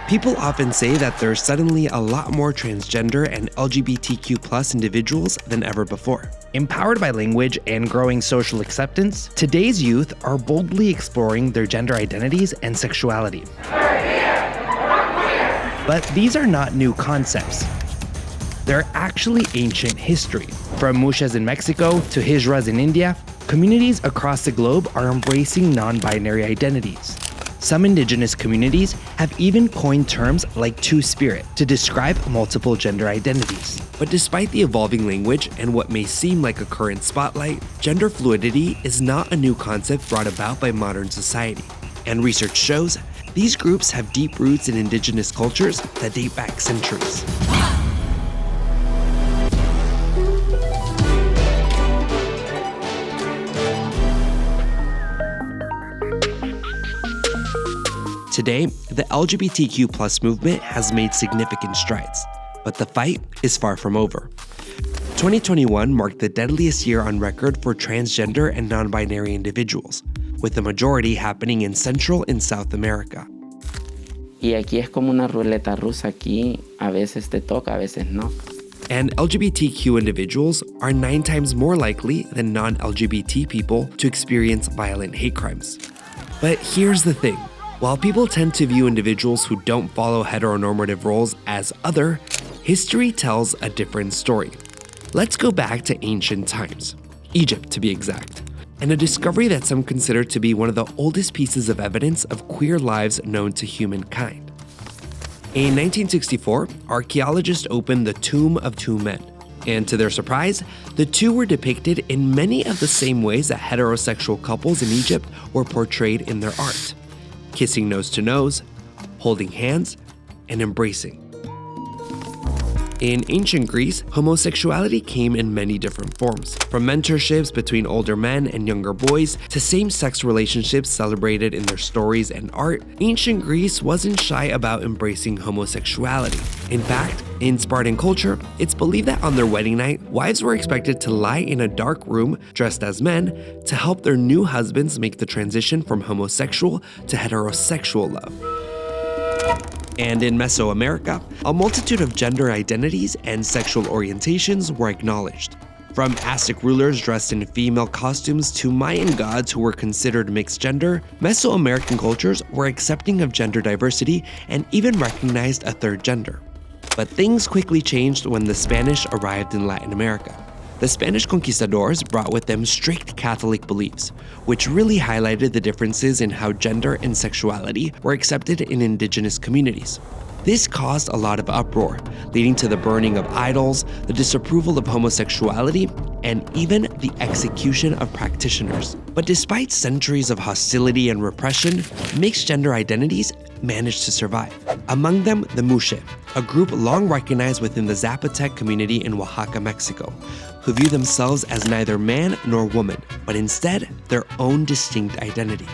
People often say that there's suddenly a lot more transgender and LGBTQ+ individuals than ever before. Empowered by language and growing social acceptance, today's youth are boldly exploring their gender identities and sexuality. But these are not new concepts. They're actually ancient history. From Muxes in Mexico to Hijras in India, communities across the globe are embracing non-binary identities. Some indigenous communities have even coined terms like two-spirit to describe multiple gender identities. But despite the evolving language and what may seem like a current spotlight, gender fluidity is not a new concept brought about by modern society. And research shows these groups have deep roots in indigenous cultures that date back centuries. Today, the LGBTQ+ movement has made significant strides, but the fight is far from over. 2021 marked the deadliest year on record for transgender and non-binary individuals, with the majority happening in Central and South America. Y aquí es como una ruleta rusa, aquí a veces te toca, a veces no. And LGBTQ individuals are 9 times more likely than non-LGBT people to experience violent hate crimes. But here's the thing. While people tend to view individuals who don't follow heteronormative roles as other, history tells a different story. Let's go back to ancient times, Egypt to be exact, and a discovery that some consider to be one of the oldest pieces of evidence of queer lives known to humankind. In 1964, archaeologists opened the tomb of 2 men, and to their surprise, the 2 were depicted in many of the same ways that heterosexual couples in Egypt were portrayed in their art. Kissing nose to nose, holding hands, and embracing. In ancient Greece, homosexuality came in many different forms, from mentorships between older men and younger boys to same-sex relationships celebrated in their stories and art. Ancient Greece wasn't shy about embracing homosexuality. In fact, in Spartan culture, it's believed that on their wedding night, wives were expected to lie in a dark room dressed as men to help their new husbands make the transition from homosexual to heterosexual love. And in Mesoamerica, a multitude of gender identities and sexual orientations were acknowledged. From Aztec rulers dressed in female costumes to Mayan gods who were considered mixed gender, Mesoamerican cultures were accepting of gender diversity and even recognized a third gender. But things quickly changed when the Spanish arrived in Latin America. The Spanish conquistadors brought with them strict Catholic beliefs, which really highlighted the differences in how gender and sexuality were accepted in indigenous communities. This caused a lot of uproar, leading to the burning of idols, the disapproval of homosexuality, and even the execution of practitioners. But despite centuries of hostility and repression, mixed gender identities managed to survive. Among them, the Muxe, a group long recognized within the Zapotec community in Oaxaca, Mexico, who view themselves as neither man nor woman, but instead their own distinct identity.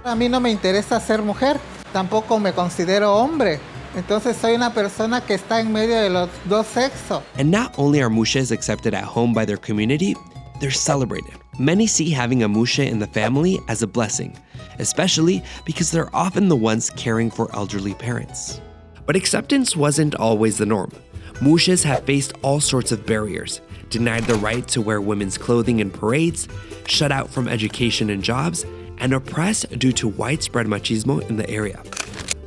A mí no me interesa ser mujer, tampoco me considero hombre. Entonces soy una persona que está en medio de los dos sexos. And not only are Muxes accepted at home by their community, they're celebrated. Many see having a Muxe in the family as a blessing, especially because they're often the ones caring for elderly parents. But acceptance wasn't always the norm. Muxes have faced all sorts of barriers, denied the right to wear women's clothing in parades, shut out from education and jobs, and oppressed due to widespread machismo in the area.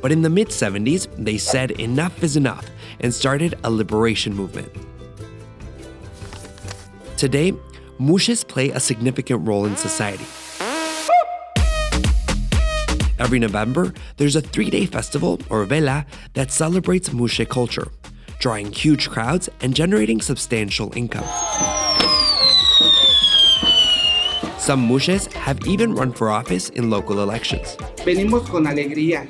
But in the mid-70s, they said enough is enough and started a liberation movement. Today, Muxes play a significant role in society. Every November, there's a 3-day festival, or vela, that celebrates Muxe culture, drawing huge crowds and generating substantial income. Some Muxes have even run for office in local elections. Venimos con alegría,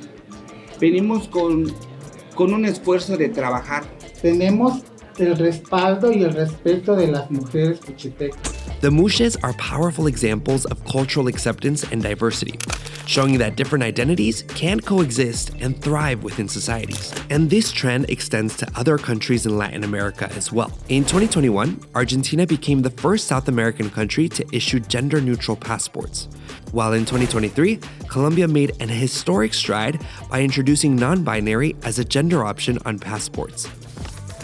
venimos con un esfuerzo de trabajar. Tenemos el respaldo y el respeto de las mujeres cuchitecas. The Muxes are powerful examples of cultural acceptance and diversity, showing that different identities can coexist and thrive within societies. And this trend extends to other countries in Latin America as well. In 2021, Argentina became the first South American country to issue gender-neutral passports, while in 2023, Colombia made an historic stride by introducing non-binary as a gender option on passports.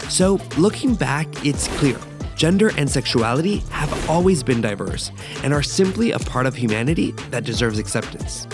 So, looking back, it's clear. Gender and sexuality have always been diverse and are simply a part of humanity that deserves acceptance.